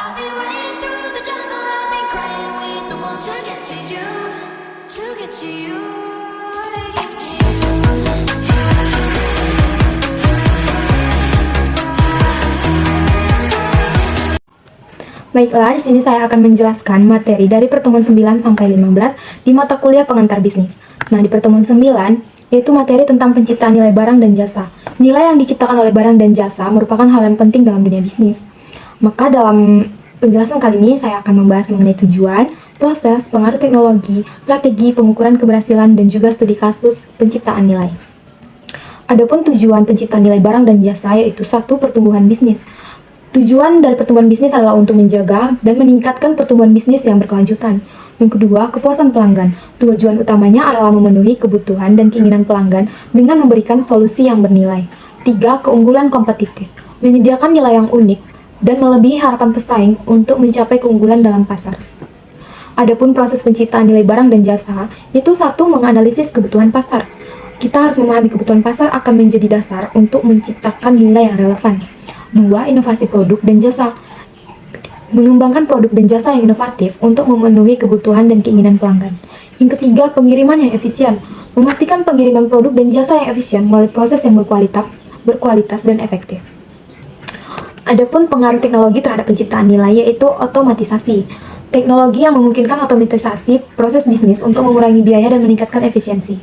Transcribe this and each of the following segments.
I'll be running through the jungle, I'll be crying with the wolves to get to you, to get to you, to get to you. Baiklah, di sini saya akan menjelaskan materi dari pertemuan 9 sampai 15 di mata kuliah pengantar bisnis. Nah, di pertemuan 9 yaitu materi tentang penciptaan nilai barang dan jasa. Nilai yang diciptakan oleh barang dan jasa merupakan hal yang penting dalam dunia bisnis. Maka dalam penjelasan kali ini saya akan membahas mengenai tujuan, proses, pengaruh teknologi, strategi, pengukuran keberhasilan, dan juga studi kasus penciptaan nilai. Adapun tujuan penciptaan nilai barang dan jasa yaitu satu, pertumbuhan bisnis. Tujuan dari pertumbuhan bisnis adalah untuk menjaga dan meningkatkan pertumbuhan bisnis yang berkelanjutan. Yang kedua, kepuasan pelanggan. Tujuan utamanya adalah memenuhi kebutuhan dan keinginan pelanggan dengan memberikan solusi yang bernilai. Tiga, keunggulan kompetitif. Menyediakan nilai yang unik dan melebihi harapan pesaing untuk mencapai keunggulan dalam pasar. Adapun proses penciptaan nilai barang dan jasa, yaitu satu, menganalisis kebutuhan pasar. Kita harus memahami kebutuhan pasar akan menjadi dasar untuk menciptakan nilai yang relevan. 2. Inovasi produk dan jasa. Mengembangkan produk dan jasa yang inovatif untuk memenuhi kebutuhan dan keinginan pelanggan. Yang ketiga, pengiriman yang efisien. Memastikan pengiriman produk dan jasa yang efisien melalui proses yang berkualitas dan efektif. Adapun pengaruh teknologi terhadap penciptaan nilai yaitu otomatisasi. Teknologi yang memungkinkan otomatisasi proses bisnis untuk mengurangi biaya dan meningkatkan efisiensi.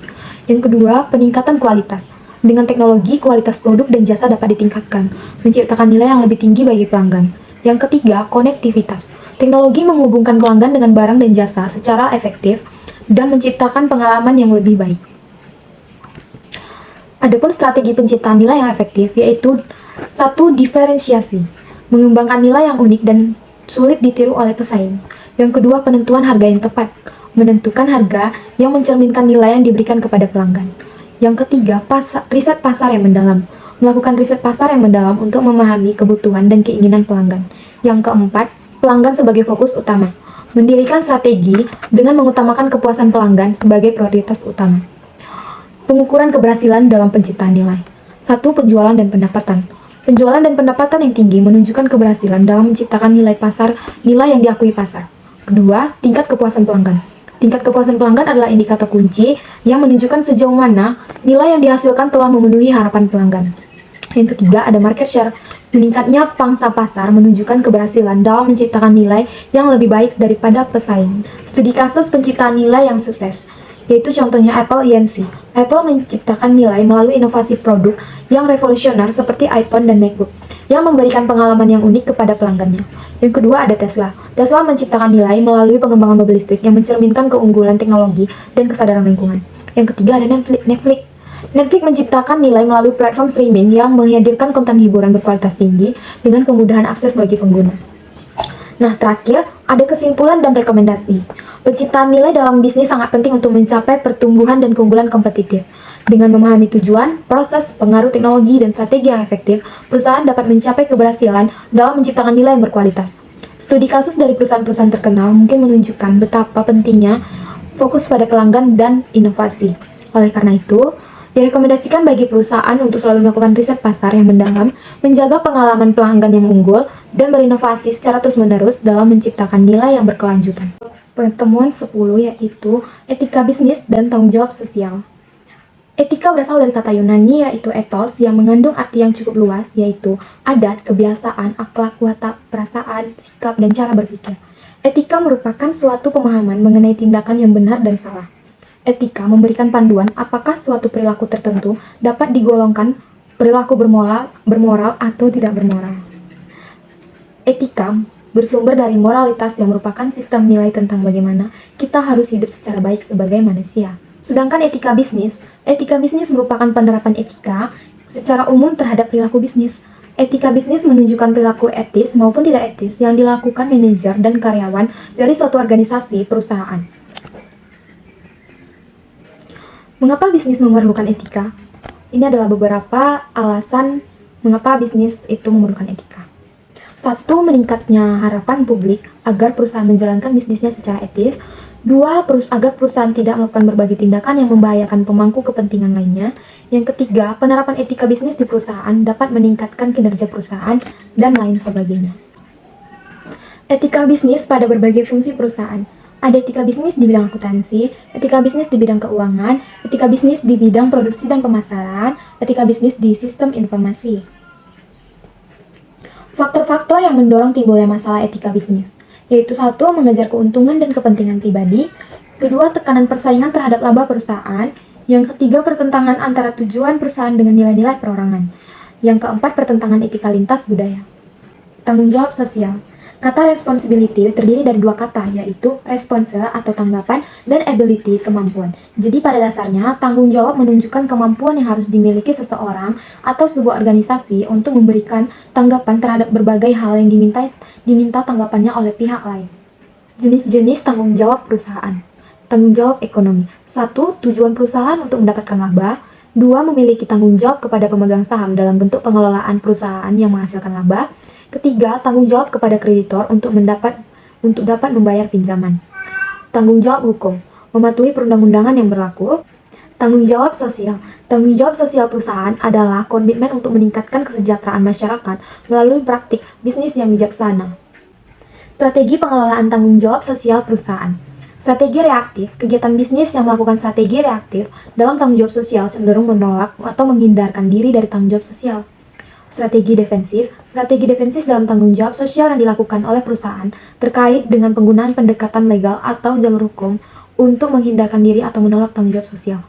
Yang kedua, peningkatan kualitas. Dengan teknologi, kualitas produk dan jasa dapat ditingkatkan, menciptakan nilai yang lebih tinggi bagi pelanggan. Yang ketiga, konektivitas. Teknologi menghubungkan pelanggan dengan barang dan jasa secara efektif dan menciptakan pengalaman yang lebih baik. Adapun strategi penciptaan nilai yang efektif yaitu satu, diferensiasi. Mengembangkan nilai yang unik dan sulit ditiru oleh pesaing. Yang kedua, penentuan harga yang tepat. Menentukan harga yang mencerminkan nilai yang diberikan kepada pelanggan. Yang ketiga, riset pasar yang mendalam. Melakukan riset pasar yang mendalam untuk memahami kebutuhan dan keinginan pelanggan. Yang keempat, pelanggan sebagai fokus utama. Mendirikan strategi dengan mengutamakan kepuasan pelanggan sebagai prioritas utama. Pengukuran keberhasilan dalam penciptaan nilai. 1. Penjualan dan pendapatan. Penjualan dan pendapatan yang tinggi menunjukkan keberhasilan dalam menciptakan nilai pasar, nilai yang diakui pasar. Kedua, tingkat kepuasan pelanggan. Tingkat kepuasan pelanggan adalah indikator kunci yang menunjukkan sejauh mana nilai yang dihasilkan telah memenuhi harapan pelanggan. Yang ketiga, ada market share. Meningkatnya pangsa pasar menunjukkan keberhasilan dalam menciptakan nilai yang lebih baik daripada pesaing. Studi kasus penciptaan nilai yang sukses, yaitu contohnya Apple Inc. Apple menciptakan nilai melalui inovasi produk yang revolusioner seperti iPhone dan MacBook, yang memberikan pengalaman yang unik kepada pelanggannya. Yang kedua, ada Tesla. Tesla menciptakan nilai melalui pengembangan mobil listrik yang mencerminkan keunggulan teknologi dan kesadaran lingkungan. Yang ketiga, ada Netflix. Netflix menciptakan nilai melalui platform streaming yang menghadirkan konten hiburan berkualitas tinggi dengan kemudahan akses bagi pengguna. Nah, terakhir, ada kesimpulan dan rekomendasi. Penciptaan nilai dalam bisnis sangat penting untuk mencapai pertumbuhan dan keunggulan kompetitif. Dengan memahami tujuan, proses, pengaruh teknologi, dan strategi yang efektif, perusahaan dapat mencapai keberhasilan dalam menciptakan nilai yang berkualitas. Studi kasus dari perusahaan-perusahaan terkenal mungkin menunjukkan betapa pentingnya fokus pada pelanggan dan inovasi. Oleh karena itu, direkomendasikan bagi perusahaan untuk selalu melakukan riset pasar yang mendalam, menjaga pengalaman pelanggan yang unggul, dan berinovasi secara terus-menerus dalam menciptakan nilai yang berkelanjutan. Pertemuan 10 yaitu etika bisnis dan tanggung jawab sosial. Etika berasal dari kata Yunani yaitu ethos yang mengandung arti yang cukup luas yaitu adat, kebiasaan, akhlak, watak, perasaan, sikap, dan cara berpikir. Etika merupakan suatu pemahaman mengenai tindakan yang benar dan salah. Etika memberikan panduan apakah suatu perilaku tertentu dapat digolongkan perilaku bermoral atau tidak bermoral. Etika bersumber dari moralitas yang merupakan sistem nilai tentang bagaimana kita harus hidup secara baik sebagai manusia. Sedangkan etika bisnis merupakan penerapan etika secara umum terhadap perilaku bisnis. Etika bisnis menunjukkan perilaku etis maupun tidak etis yang dilakukan manajer dan karyawan dari suatu organisasi perusahaan. Mengapa bisnis memerlukan etika? Ini adalah beberapa alasan mengapa bisnis itu memerlukan etika. 1. Meningkatnya harapan publik agar perusahaan menjalankan bisnisnya secara etis. 2. Agar perusahaan tidak melakukan berbagai tindakan yang membahayakan pemangku kepentingan lainnya. Yang ketiga, penerapan etika bisnis di perusahaan dapat meningkatkan kinerja perusahaan dan lain sebagainya. Etika bisnis pada berbagai fungsi perusahaan. Ada etika bisnis di bidang akuntansi, etika bisnis di bidang keuangan, etika bisnis di bidang produksi dan pemasaran, etika bisnis di sistem informasi. Faktor-faktor yang mendorong timbulnya masalah etika bisnis, yaitu satu, mengejar keuntungan dan kepentingan pribadi, kedua, tekanan persaingan terhadap laba perusahaan, yang ketiga, pertentangan antara tujuan perusahaan dengan nilai-nilai perorangan, yang keempat, pertentangan etika lintas budaya. Tanggung jawab sosial. Kata responsibility terdiri dari dua kata, yaitu response atau tanggapan dan ability kemampuan. Jadi pada dasarnya, tanggung jawab menunjukkan kemampuan yang harus dimiliki seseorang atau sebuah organisasi untuk memberikan tanggapan terhadap berbagai hal yang diminta tanggapannya oleh pihak lain. Jenis-jenis tanggung jawab perusahaan. Tanggung jawab ekonomi. 1. Tujuan perusahaan untuk mendapatkan laba. 2. Memiliki tanggung jawab kepada pemegang saham dalam bentuk pengelolaan perusahaan yang menghasilkan laba. Ketiga, tanggung jawab kepada kreditor untuk dapat membayar pinjaman. Tanggung jawab hukum, mematuhi perundang-undangan yang berlaku. Tanggung jawab sosial. Tanggung jawab sosial perusahaan adalah komitmen untuk meningkatkan kesejahteraan masyarakat melalui praktik bisnis yang bijaksana. Strategi pengelolaan tanggung jawab sosial perusahaan. Strategi reaktif, kegiatan bisnis yang melakukan strategi reaktif dalam tanggung jawab sosial cenderung menolak atau menghindarkan diri dari tanggung jawab sosial. Strategi defensif dalam tanggung jawab sosial yang dilakukan oleh perusahaan terkait dengan penggunaan pendekatan legal atau jalur hukum untuk menghindarkan diri atau menolak tanggung jawab sosial.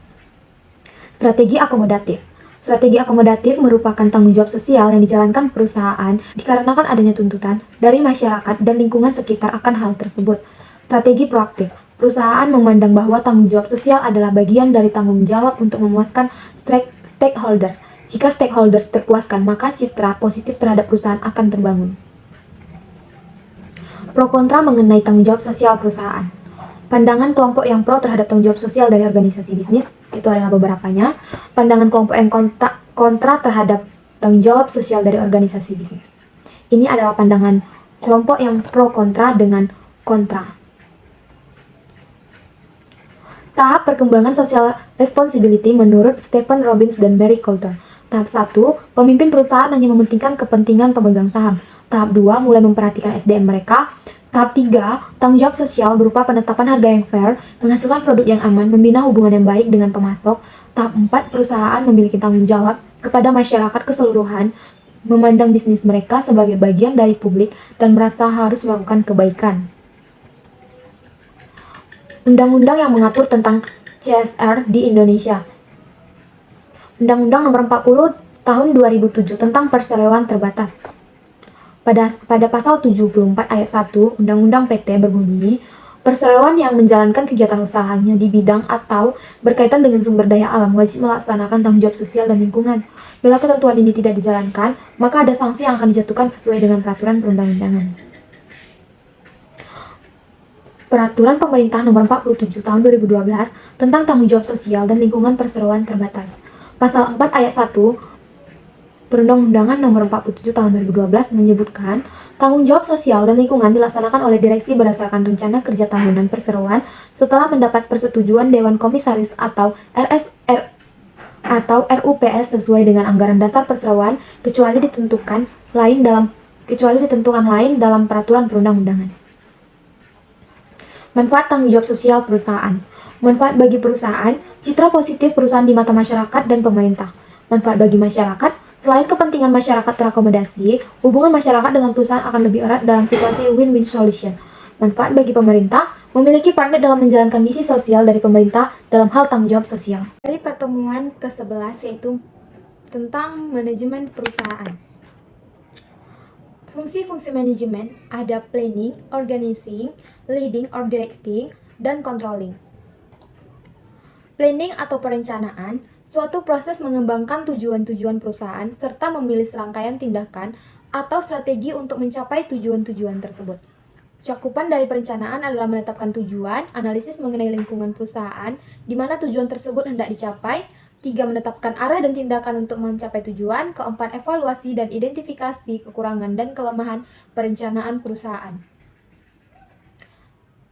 Strategi akomodatif. Strategi akomodatif merupakan tanggung jawab sosial yang dijalankan perusahaan dikarenakan adanya tuntutan dari masyarakat dan lingkungan sekitar akan hal tersebut. Strategi proaktif. Perusahaan memandang bahwa tanggung jawab sosial adalah bagian dari tanggung jawab untuk memuaskan stakeholders. Jika stakeholders terpuaskan, maka citra positif terhadap perusahaan akan terbangun. Pro kontra mengenai tanggung jawab sosial perusahaan. Pandangan kelompok yang pro terhadap tanggung jawab sosial dari organisasi bisnis, itu adalah beberapanya. Pandangan kelompok yang kontra terhadap tanggung jawab sosial dari organisasi bisnis. Ini adalah pandangan kelompok yang pro kontra dengan kontra. Tahap perkembangan social responsibility menurut Stephen Robbins dan Barry Coulter. Tahap 1, pemimpin perusahaan hanya mementingkan kepentingan pemegang saham. Tahap 2, mulai memperhatikan SDM mereka. Tahap 3, tanggung jawab sosial berupa penetapan harga yang fair, menghasilkan produk yang aman, membina hubungan yang baik dengan pemasok. Tahap 4, perusahaan memiliki tanggung jawab kepada masyarakat keseluruhan, memandang bisnis mereka sebagai bagian dari publik dan merasa harus melakukan kebaikan. Undang-undang yang mengatur tentang CSR di Indonesia. Undang-Undang Nomor 40 Tahun 2007 tentang perseroan terbatas. Pada pasal 74 ayat 1 Undang-Undang PT berbunyi, perseroan yang menjalankan kegiatan usahanya di bidang atau berkaitan dengan sumber daya alam wajib melaksanakan tanggung jawab sosial dan lingkungan. Bila ketentuan ini tidak dijalankan, maka ada sanksi yang akan dijatuhkan sesuai dengan peraturan perundang-undangan. Peraturan Pemerintah Nomor 47 Tahun 2012 tentang tanggung jawab sosial dan lingkungan perseroan terbatas. Pasal 4 ayat 1 Perundang-undangan Nomor 47 Tahun 2012 menyebutkan tanggung jawab sosial dan lingkungan dilaksanakan oleh direksi berdasarkan rencana kerja tahunan perseroan setelah mendapat persetujuan Dewan Komisaris atau RSR atau RUPS sesuai dengan anggaran dasar perseroan kecuali ditentukan lain dalam peraturan perundang-undangan. Manfaat tanggung jawab sosial perusahaan. Manfaat bagi perusahaan, citra positif perusahaan di mata masyarakat dan pemerintah. Manfaat bagi masyarakat, selain kepentingan masyarakat terakomodasi, hubungan masyarakat dengan perusahaan akan lebih erat dalam situasi win-win solution. Manfaat bagi pemerintah, memiliki partner dalam menjalankan misi sosial dari pemerintah dalam hal tanggung jawab sosial. Dari pertemuan ke-11 yaitu tentang manajemen perusahaan. Fungsi-fungsi manajemen ada planning, organizing, leading or directing, dan controlling. Planning atau perencanaan, suatu proses mengembangkan tujuan-tujuan perusahaan serta memilih serangkaian tindakan atau strategi untuk mencapai tujuan-tujuan tersebut. Cakupan dari perencanaan adalah menetapkan tujuan, analisis mengenai lingkungan perusahaan, di mana tujuan tersebut hendak dicapai. 3. Menetapkan arah dan tindakan untuk mencapai tujuan. 4. Evaluasi dan identifikasi kekurangan dan kelemahan perencanaan perusahaan.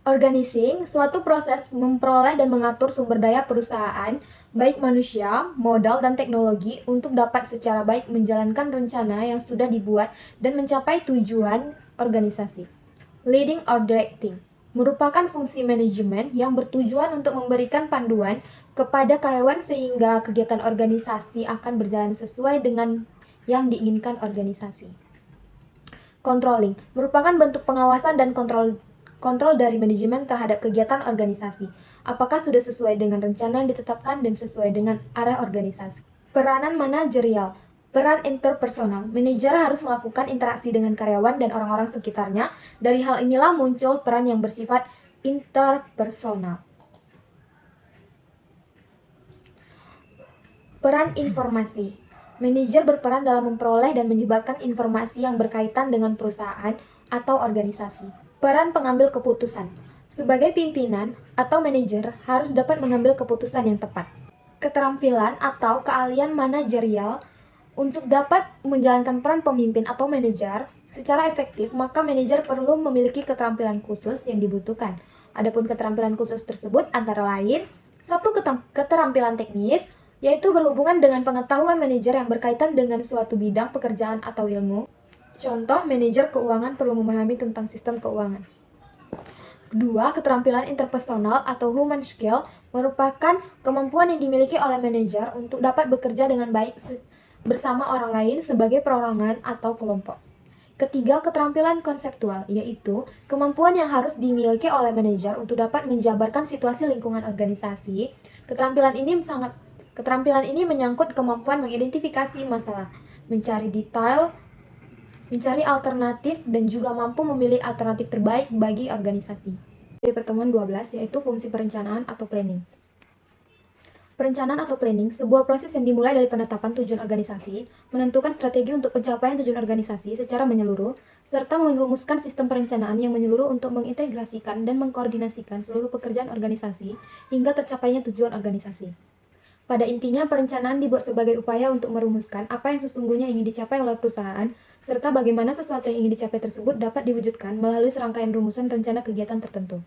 Organizing, suatu proses memperoleh dan mengatur sumber daya perusahaan, baik manusia, modal, dan teknologi untuk dapat secara baik menjalankan rencana yang sudah dibuat dan mencapai tujuan organisasi. Leading or directing merupakan fungsi manajemen yang bertujuan untuk memberikan panduan kepada karyawan sehingga kegiatan organisasi akan berjalan sesuai dengan yang diinginkan organisasi. Controlling merupakan bentuk pengawasan dan kontrol dari manajemen terhadap kegiatan organisasi. Apakah sudah sesuai dengan rencana yang ditetapkan dan sesuai dengan arah organisasi. Peranan manajerial. Peran interpersonal. Manajer harus melakukan interaksi dengan karyawan dan orang-orang sekitarnya. Dari hal inilah muncul peran yang bersifat interpersonal. Peran informasi. Manajer berperan dalam memperoleh dan menyebarkan informasi yang berkaitan dengan perusahaan atau organisasi. Peran pengambil keputusan. Sebagai pimpinan atau manajer harus dapat mengambil keputusan yang tepat. Keterampilan atau keahlian manajerial. Untuk dapat menjalankan peran pemimpin atau manajer secara efektif, maka manajer perlu memiliki keterampilan khusus yang dibutuhkan. Adapun keterampilan khusus tersebut antara lain, satu keterampilan teknis, yaitu berhubungan dengan pengetahuan manajer yang berkaitan dengan suatu bidang pekerjaan atau ilmu. Contoh, manajer keuangan perlu memahami tentang sistem keuangan. Kedua, keterampilan interpersonal atau human skill merupakan kemampuan yang dimiliki oleh manajer untuk dapat bekerja dengan baik bersama orang lain sebagai perorangan atau kelompok. Ketiga, keterampilan konseptual, yaitu kemampuan yang harus dimiliki oleh manajer untuk dapat menjabarkan situasi lingkungan organisasi. Keterampilan ini menyangkut kemampuan mengidentifikasi masalah, mencari detail, mencari alternatif, dan juga mampu memilih alternatif terbaik bagi organisasi. Dari pertemuan 12, yaitu fungsi perencanaan atau planning. Perencanaan atau planning, sebuah proses yang dimulai dari penetapan tujuan organisasi, menentukan strategi untuk pencapaian tujuan organisasi secara menyeluruh, serta merumuskan sistem perencanaan yang menyeluruh untuk mengintegrasikan dan mengkoordinasikan seluruh pekerjaan organisasi hingga tercapainya tujuan organisasi. Pada intinya, perencanaan dibuat sebagai upaya untuk merumuskan apa yang sesungguhnya ingin dicapai oleh perusahaan, serta bagaimana sesuatu yang ingin dicapai tersebut dapat diwujudkan melalui serangkaian rumusan rencana kegiatan tertentu.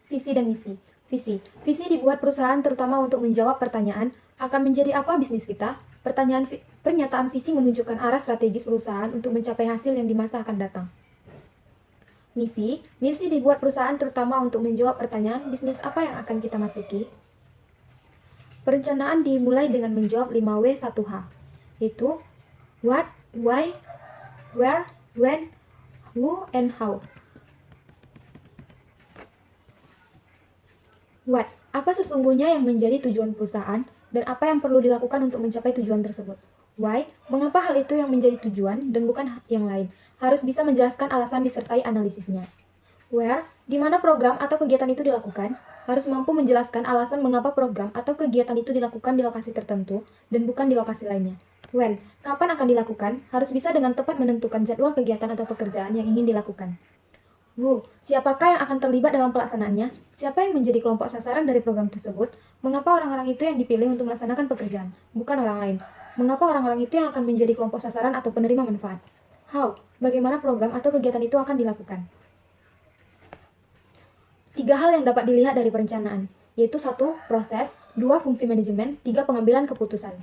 Visi dan misi. Visi dibuat perusahaan terutama untuk menjawab pertanyaan, akan menjadi apa bisnis kita? Pernyataan visi menunjukkan arah strategis perusahaan untuk mencapai hasil yang di masa akan datang. Misi dibuat perusahaan terutama untuk menjawab pertanyaan, bisnis apa yang akan kita masuki? Perencanaan dimulai dengan menjawab 5W1H, yaitu what, why, where, when, who, and how. What? Apa sesungguhnya yang menjadi tujuan perusahaan dan apa yang perlu dilakukan untuk mencapai tujuan tersebut? Why? Mengapa hal itu yang menjadi tujuan dan bukan yang lain? Harus bisa menjelaskan alasan disertai analisisnya. Where? Di mana program atau kegiatan itu dilakukan? Harus mampu menjelaskan alasan mengapa program atau kegiatan itu dilakukan di lokasi tertentu dan bukan di lokasi lainnya. When? Kapan akan dilakukan? Harus bisa dengan tepat menentukan jadwal kegiatan atau pekerjaan yang ingin dilakukan. Who? Siapakah yang akan terlibat dalam pelaksanaannya? Siapa yang menjadi kelompok sasaran dari program tersebut? Mengapa orang-orang itu yang dipilih untuk melaksanakan pekerjaan, bukan orang lain? Mengapa orang-orang itu yang akan menjadi kelompok sasaran atau penerima manfaat? How? Bagaimana program atau kegiatan itu akan dilakukan? 3 hal yang dapat dilihat dari perencanaan, yaitu 1. Proses, 2. Fungsi manajemen, 3. Pengambilan keputusan.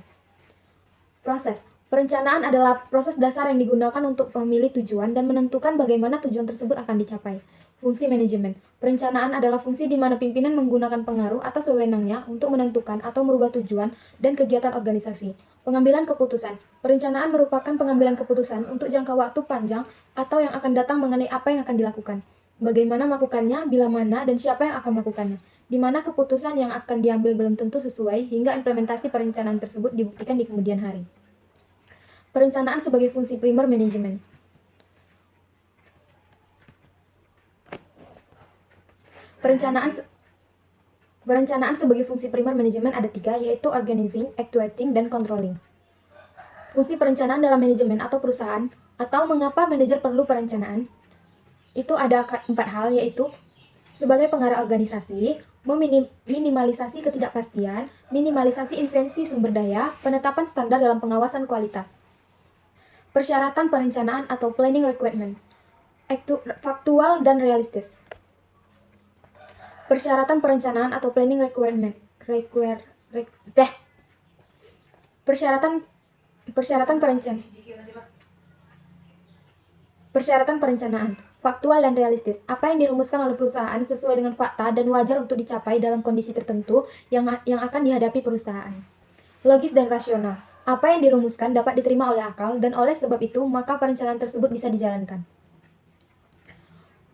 Proses. Perencanaan adalah proses dasar yang digunakan untuk memilih tujuan dan menentukan bagaimana tujuan tersebut akan dicapai. Fungsi manajemen. Perencanaan adalah fungsi di mana pimpinan menggunakan pengaruh atas wewenangnya untuk menentukan atau merubah tujuan dan kegiatan organisasi. Pengambilan keputusan. Perencanaan merupakan pengambilan keputusan untuk jangka waktu panjang atau yang akan datang mengenai apa yang akan dilakukan, bagaimana melakukannya, bila mana, dan siapa yang akan melakukannya. Di mana keputusan yang akan diambil belum tentu sesuai hingga implementasi perencanaan tersebut dibuktikan di kemudian hari. Perencanaan sebagai fungsi primer manajemen. Perencanaan sebagai fungsi primer manajemen ada 3, yaitu organizing, actuating, dan controlling. Fungsi perencanaan dalam manajemen atau perusahaan, atau mengapa manajer perlu perencanaan, itu ada 4 hal, yaitu sebagai pengarah organisasi, minimalisasi ketidakpastian, minimalisasi invensi sumber daya, penetapan standar dalam pengawasan kualitas. Persyaratan perencanaan atau planning requirements, faktual dan realistis. Persyaratan perencanaan atau planning Persyaratan perencanaan, Faktual dan realistis. Apa yang dirumuskan oleh perusahaan sesuai dengan fakta dan wajar untuk dicapai dalam kondisi tertentu yang akan dihadapi perusahaan. Logis dan rasional. Apa yang dirumuskan dapat diterima oleh akal dan oleh sebab itu maka perencanaan tersebut bisa dijalankan.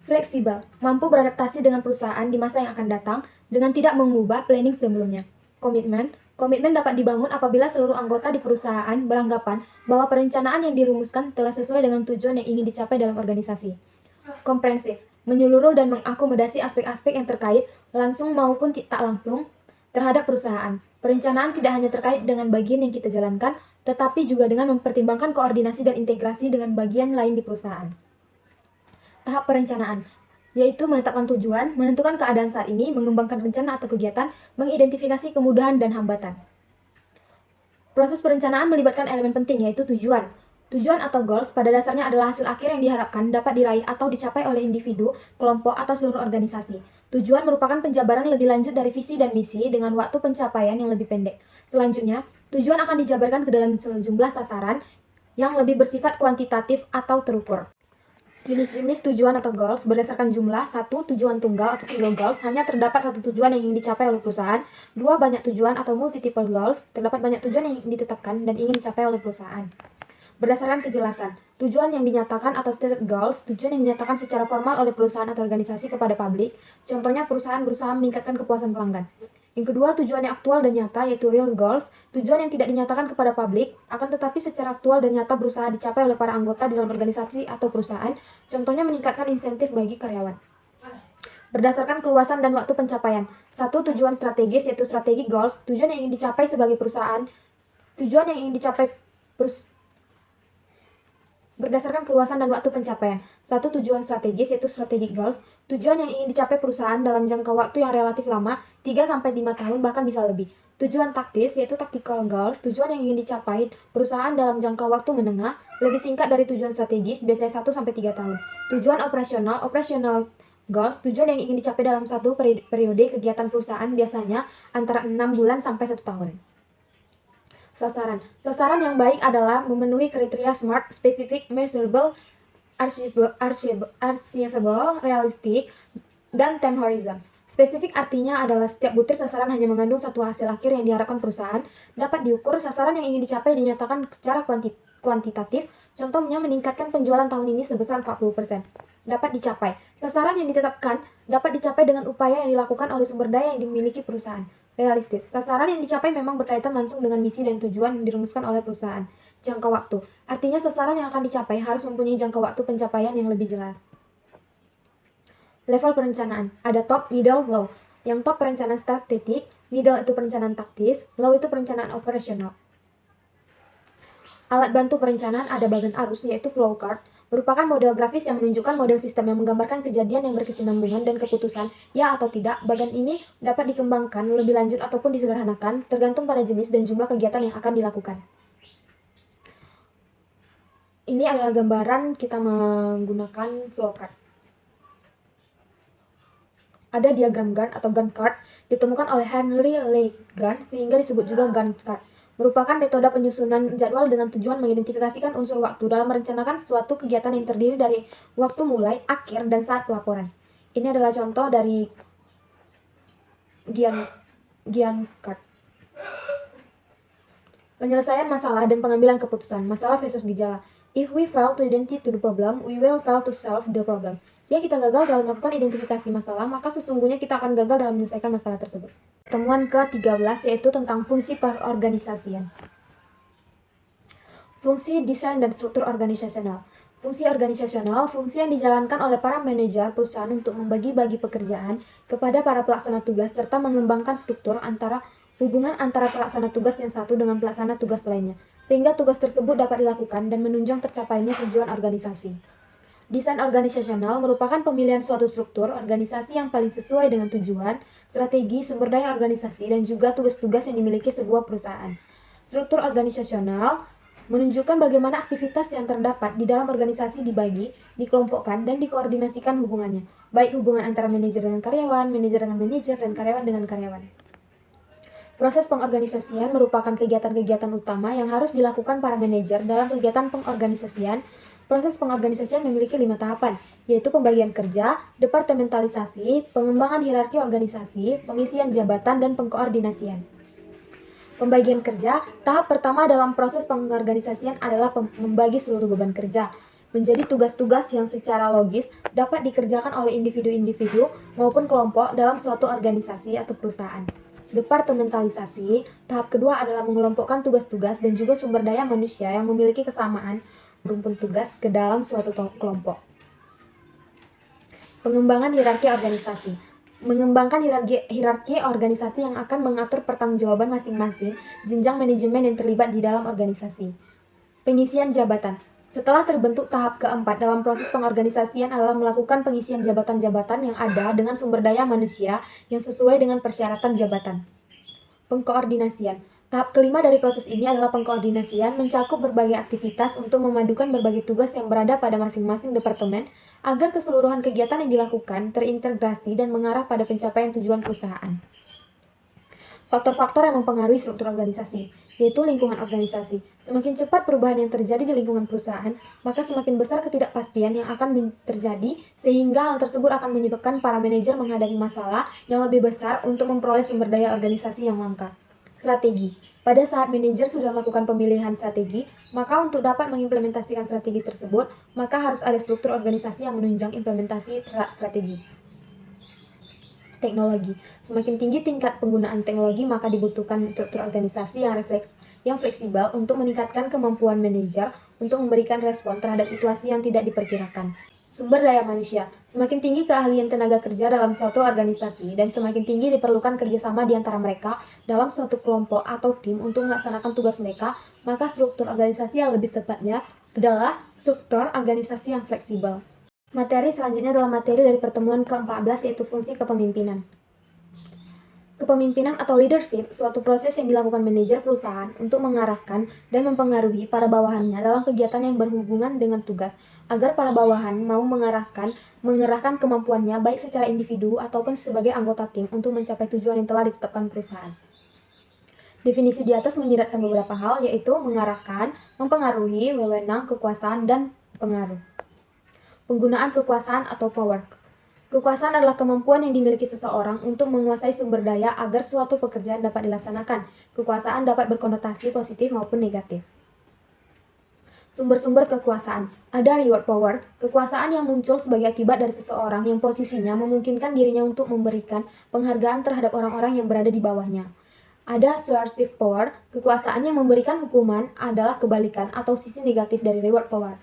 Fleksibel. Mampu beradaptasi dengan perusahaan di masa yang akan datang dengan tidak mengubah planning sebelumnya. Komitmen. Komitmen dapat dibangun apabila seluruh anggota di perusahaan beranggapan bahwa perencanaan yang dirumuskan telah sesuai dengan tujuan yang ingin dicapai dalam organisasi. Komprehensif, menyeluruh dan mengakomodasi aspek-aspek yang terkait, langsung maupun tak langsung, terhadap perusahaan. Perencanaan tidak hanya terkait dengan bagian yang kita jalankan, tetapi juga dengan mempertimbangkan koordinasi dan integrasi dengan bagian lain di perusahaan. Tahap perencanaan, yaitu menetapkan tujuan, menentukan keadaan saat ini, mengembangkan rencana atau kegiatan, mengidentifikasi kemudahan dan hambatan. Proses perencanaan melibatkan elemen penting yaitu tujuan. Tujuan atau goals pada dasarnya adalah hasil akhir yang diharapkan dapat diraih atau dicapai oleh individu, kelompok, atau seluruh organisasi. Tujuan merupakan penjabaran lebih lanjut dari visi dan misi dengan waktu pencapaian yang lebih pendek. Selanjutnya, tujuan akan dijabarkan ke dalam sejumlah sasaran yang lebih bersifat kuantitatif atau terukur. Jenis-jenis tujuan atau goals berdasarkan jumlah. 1. Tujuan tunggal atau single goals, hanya terdapat satu tujuan yang ingin dicapai oleh perusahaan. 2. Banyak tujuan atau multiple goals, terdapat banyak tujuan yang ditetapkan dan ingin dicapai oleh perusahaan. Berdasarkan kejelasan, tujuan yang dinyatakan atau stated goals, tujuan yang dinyatakan secara formal oleh perusahaan atau organisasi kepada publik. Contohnya perusahaan berusaha meningkatkan kepuasan pelanggan. Yang kedua, tujuan yang aktual dan nyata yaitu real goals, tujuan yang tidak dinyatakan kepada publik, akan tetapi secara aktual dan nyata berusaha dicapai oleh para anggota di dalam organisasi atau perusahaan, contohnya meningkatkan insentif bagi karyawan. Berdasarkan keluasan dan waktu pencapaian. 1. Tujuan strategis yaitu strategic goals, tujuan yang ingin dicapai sebagai perusahaan, tujuan yang ingin dicapai berdasarkan keluasan dan waktu pencapaian. 1. Tujuan strategis yaitu strategic goals, tujuan yang ingin dicapai perusahaan dalam jangka waktu yang relatif lama, 3-5 tahun bahkan bisa lebih. Tujuan taktis yaitu tactical goals, tujuan yang ingin dicapai perusahaan dalam jangka waktu menengah, lebih singkat dari tujuan strategis, biasanya 1-3 tahun. Tujuan operational goals, tujuan yang ingin dicapai dalam satu periode kegiatan perusahaan, biasanya antara 6 bulan sampai 1 tahun. Sasaran. Sasaran yang baik adalah memenuhi kriteria SMART, specific, measurable, achievable, realistic, dan time horizon. Spesifik artinya adalah setiap butir sasaran hanya mengandung satu hasil akhir yang diharapkan perusahaan, dapat diukur. Sasaran yang ingin dicapai dinyatakan secara kuantitatif, contohnya meningkatkan penjualan tahun ini sebesar 40%. Dapat dicapai. Sasaran yang ditetapkan dapat dicapai dengan upaya yang dilakukan oleh sumber daya yang dimiliki perusahaan. Realistis. Sasaran yang dicapai memang berkaitan langsung dengan misi dan tujuan yang dirumuskan oleh perusahaan. Jangka waktu. Artinya sasaran yang akan dicapai harus mempunyai jangka waktu pencapaian yang lebih jelas. Level perencanaan. Ada top, middle, low. Yang top perencanaan strategik, middle itu perencanaan taktis, low itu perencanaan operasional. Alat bantu perencanaan ada bagan arus yaitu flowchart, merupakan model grafis yang menunjukkan model sistem yang menggambarkan kejadian yang berkesinambungan dan keputusan, ya atau tidak. Bagan ini dapat dikembangkan lebih lanjut ataupun disederhanakan, tergantung pada jenis dan jumlah kegiatan yang akan dilakukan. Ini adalah gambaran kita menggunakan flowchart. Ada diagram Gantt atau Gantt chart, ditemukan oleh Henry Lee Gantt, sehingga disebut juga Gantt chart. Merupakan metode penyusunan jadwal dengan tujuan mengidentifikasikan unsur waktu dalam merencanakan suatu kegiatan yang terdiri dari waktu mulai, akhir, dan saat pelaporan. Ini adalah contoh dari Gantt chart. Penyelesaian masalah dan pengambilan keputusan. Masalah versus gejala. If we fail to identify the problem, we will fail to solve the problem. Jika kita gagal dalam melakukan identifikasi masalah, maka sesungguhnya kita akan gagal dalam menyelesaikan masalah tersebut. Temuan ke-13 yaitu tentang fungsi perorganisasian. Fungsi desain dan struktur organisasional. Fungsi organisasional, fungsi yang dijalankan oleh para manajer perusahaan untuk membagi-bagi pekerjaan kepada para pelaksana tugas serta mengembangkan struktur hubungan antara pelaksana tugas yang satu dengan pelaksana tugas lainnya, sehingga tugas tersebut dapat dilakukan dan menunjang tercapainya tujuan organisasi. Desain organisasional merupakan pemilihan suatu struktur organisasi yang paling sesuai dengan tujuan, strategi, sumber daya organisasi, dan juga tugas-tugas yang dimiliki sebuah perusahaan. Struktur organisasional menunjukkan bagaimana aktivitas yang terdapat di dalam organisasi dibagi, dikelompokkan, dan dikoordinasikan hubungannya, baik hubungan antara manajer dengan karyawan, manajer dengan manajer, dan karyawan dengan karyawan. Proses pengorganisasian merupakan kegiatan-kegiatan utama yang harus dilakukan para manajer dalam kegiatan pengorganisasian. Proses pengorganisasian memiliki 5 tahapan, yaitu pembagian kerja, departementalisasi, pengembangan hierarki organisasi, pengisian jabatan, dan pengkoordinasian. Pembagian kerja, tahap pertama dalam proses pengorganisasian adalah membagi seluruh beban kerja menjadi tugas-tugas yang secara logis dapat dikerjakan oleh individu-individu maupun kelompok dalam suatu organisasi atau perusahaan. Departementalisasi, tahap kedua adalah mengelompokkan tugas-tugas dan juga sumber daya manusia yang memiliki kesamaan rumpun tugas ke dalam suatu kelompok. Pengembangan hierarki organisasi. Mengembangkan hierarki organisasi yang akan mengatur pertanggungjawaban masing-masing jenjang manajemen yang terlibat di dalam organisasi. Pengisian jabatan. Setelah terbentuk tahap keempat dalam proses pengorganisasian adalah melakukan pengisian jabatan-jabatan yang ada dengan sumber daya manusia yang sesuai dengan persyaratan jabatan. Pengkoordinasian. Tahap kelima dari proses ini adalah pengkoordinasian mencakup berbagai aktivitas untuk memadukan berbagai tugas yang berada pada masing-masing departemen agar keseluruhan kegiatan yang dilakukan terintegrasi dan mengarah pada pencapaian tujuan perusahaan. Faktor-faktor yang mempengaruhi struktur organisasi, yaitu lingkungan organisasi. Semakin cepat perubahan yang terjadi di lingkungan perusahaan, maka semakin besar ketidakpastian yang akan terjadi, sehingga hal tersebut akan menyebabkan para manajer menghadapi masalah yang lebih besar untuk memperoleh sumber daya organisasi yang lengkap. Strategi. Pada saat manajer sudah melakukan pemilihan strategi, maka untuk dapat mengimplementasikan strategi tersebut, maka harus ada struktur organisasi yang menunjang implementasi strategi. Teknologi. Semakin tinggi tingkat penggunaan teknologi, maka dibutuhkan struktur organisasi yang fleksibel untuk meningkatkan kemampuan manajer untuk memberikan respon terhadap situasi yang tidak diperkirakan. Sumber daya manusia. Semakin tinggi keahlian tenaga kerja dalam suatu organisasi dan semakin tinggi diperlukan kerjasama di antara mereka dalam suatu kelompok atau tim untuk melaksanakan tugas mereka, maka struktur organisasi yang lebih tepatnya adalah struktur organisasi yang fleksibel. Materi selanjutnya adalah materi dari pertemuan ke-14, yaitu fungsi kepemimpinan. Kepemimpinan atau leadership, suatu proses yang dilakukan manajer perusahaan untuk mengarahkan dan mempengaruhi para bawahannya dalam kegiatan yang berhubungan dengan tugas, agar para bawahan mau mengerahkan kemampuannya baik secara individu ataupun sebagai anggota tim untuk mencapai tujuan yang telah ditetapkan perusahaan. Definisi di atas menyiratkan beberapa hal, yaitu mengarahkan, mempengaruhi, wewenang, kekuasaan, dan pengaruh. Penggunaan kekuasaan atau power. Kekuasaan adalah kemampuan yang dimiliki seseorang untuk menguasai sumber daya agar suatu pekerjaan dapat dilaksanakan. Kekuasaan dapat berkonotasi positif maupun negatif. Sumber-sumber kekuasaan. Ada reward power, kekuasaan yang muncul sebagai akibat dari seseorang yang posisinya memungkinkan dirinya untuk memberikan penghargaan terhadap orang-orang yang berada di bawahnya. Ada coercive power, kekuasaan yang memberikan hukuman adalah kebalikan atau sisi negatif dari reward power.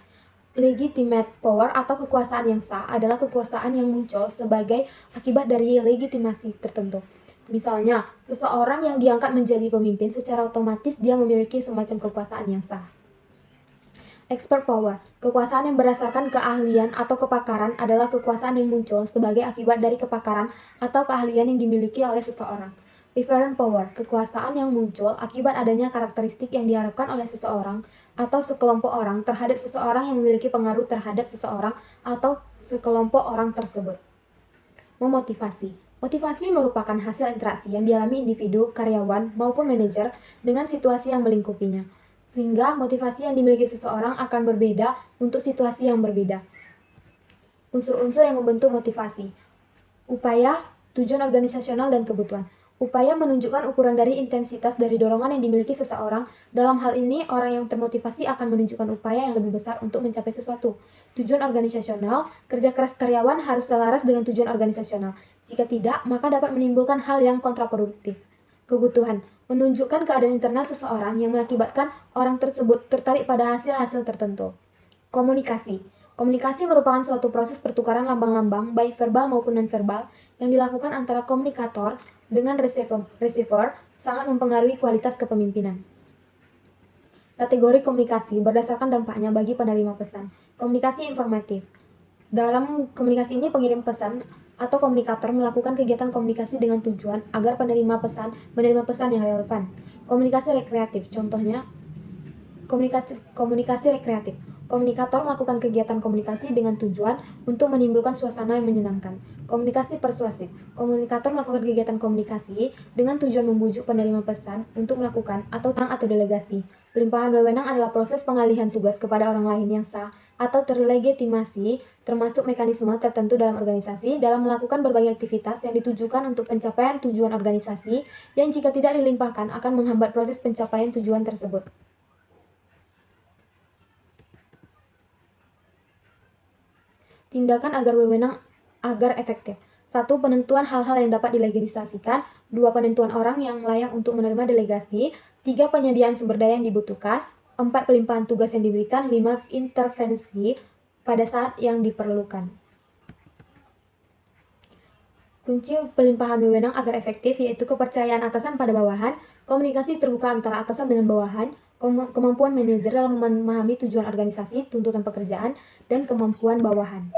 Legitimate power atau kekuasaan yang sah adalah kekuasaan yang muncul sebagai akibat dari legitimasi tertentu. Misalnya, seseorang yang diangkat menjadi pemimpin secara otomatis dia memiliki semacam kekuasaan yang sah. Expert power, kekuasaan yang berdasarkan keahlian atau kepakaran adalah kekuasaan yang muncul sebagai akibat dari kepakaran atau keahlian yang dimiliki oleh seseorang. Referent power, kekuasaan yang muncul akibat adanya karakteristik yang diharapkan oleh seseorang atau sekelompok orang terhadap seseorang yang memiliki pengaruh terhadap seseorang atau sekelompok orang tersebut. Memotivasi. Motivasi merupakan hasil interaksi yang dialami individu, karyawan, maupun manajer dengan situasi yang melingkupinya. Sehingga motivasi yang dimiliki seseorang akan berbeda untuk situasi yang berbeda. Unsur-unsur yang membentuk motivasi. Upaya, tujuan organisasional, dan kebutuhan. Upaya menunjukkan ukuran dari intensitas dari dorongan yang dimiliki seseorang. Dalam hal ini, orang yang termotivasi akan menunjukkan upaya yang lebih besar untuk mencapai sesuatu. Tujuan organisasional, kerja keras karyawan harus selaras dengan tujuan organisasional. Jika tidak, maka dapat menimbulkan hal yang kontraproduktif. Kebutuhan, menunjukkan keadaan internal seseorang yang mengakibatkan orang tersebut tertarik pada hasil-hasil tertentu. Komunikasi. Komunikasi merupakan suatu proses pertukaran lambang-lambang, baik verbal maupun non-verbal, yang dilakukan antara komunikator dengan receiver sangat mempengaruhi kualitas kepemimpinan. Kategori komunikasi berdasarkan dampaknya bagi penerima pesan. Komunikasi informatif. Dalam komunikasi ini pengirim pesan atau komunikator melakukan kegiatan komunikasi dengan tujuan agar penerima pesan menerima pesan yang relevan. Komunikasi rekreatif, contohnya komunikasi rekreatif. Komunikator melakukan kegiatan komunikasi dengan tujuan untuk menimbulkan suasana yang menyenangkan. Komunikasi persuasif. Komunikator melakukan kegiatan komunikasi dengan tujuan membujuk penerima pesan untuk melakukan atau delegasi. Pelimpahan wewenang adalah proses pengalihan tugas kepada orang lain yang sah atau terlegitimasi, termasuk mekanisme tertentu dalam organisasi dalam melakukan berbagai aktivitas yang ditujukan untuk pencapaian tujuan organisasi yang jika tidak dilimpahkan akan menghambat proses pencapaian tujuan tersebut. Tindakan agar wewenang agar efektif. 1. Penentuan hal-hal yang dapat dilegitimasikan. 2. Penentuan orang yang layak untuk menerima delegasi. 3. Penyediaan sumber daya yang dibutuhkan. 4. Pelimpahan tugas yang diberikan. 5. Intervensi pada saat yang diperlukan. Kunci pelimpahan wewenang agar efektif yaitu kepercayaan atasan pada bawahan, komunikasi terbuka antara atasan dengan bawahan, kemampuan manajer dalam memahami tujuan organisasi, tuntutan pekerjaan, dan kemampuan bawahan.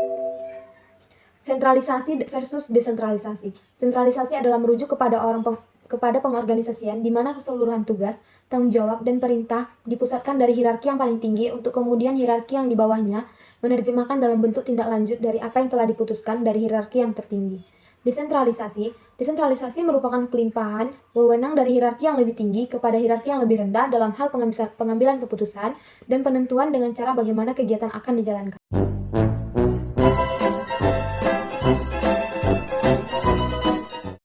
Sentralisasi versus desentralisasi. Sentralisasi adalah merujuk kepada pengorganisasian di mana keseluruhan tugas, tanggung jawab, dan perintah dipusatkan dari hierarki yang paling tinggi untuk kemudian hierarki yang di bawahnya menerjemahkan dalam bentuk tindak lanjut dari apa yang telah diputuskan dari hierarki yang tertinggi. Desentralisasi merupakan pelimpahan wewenang dari hierarki yang lebih tinggi kepada hierarki yang lebih rendah dalam hal pengambilan keputusan dan penentuan dengan cara bagaimana kegiatan akan dijalankan.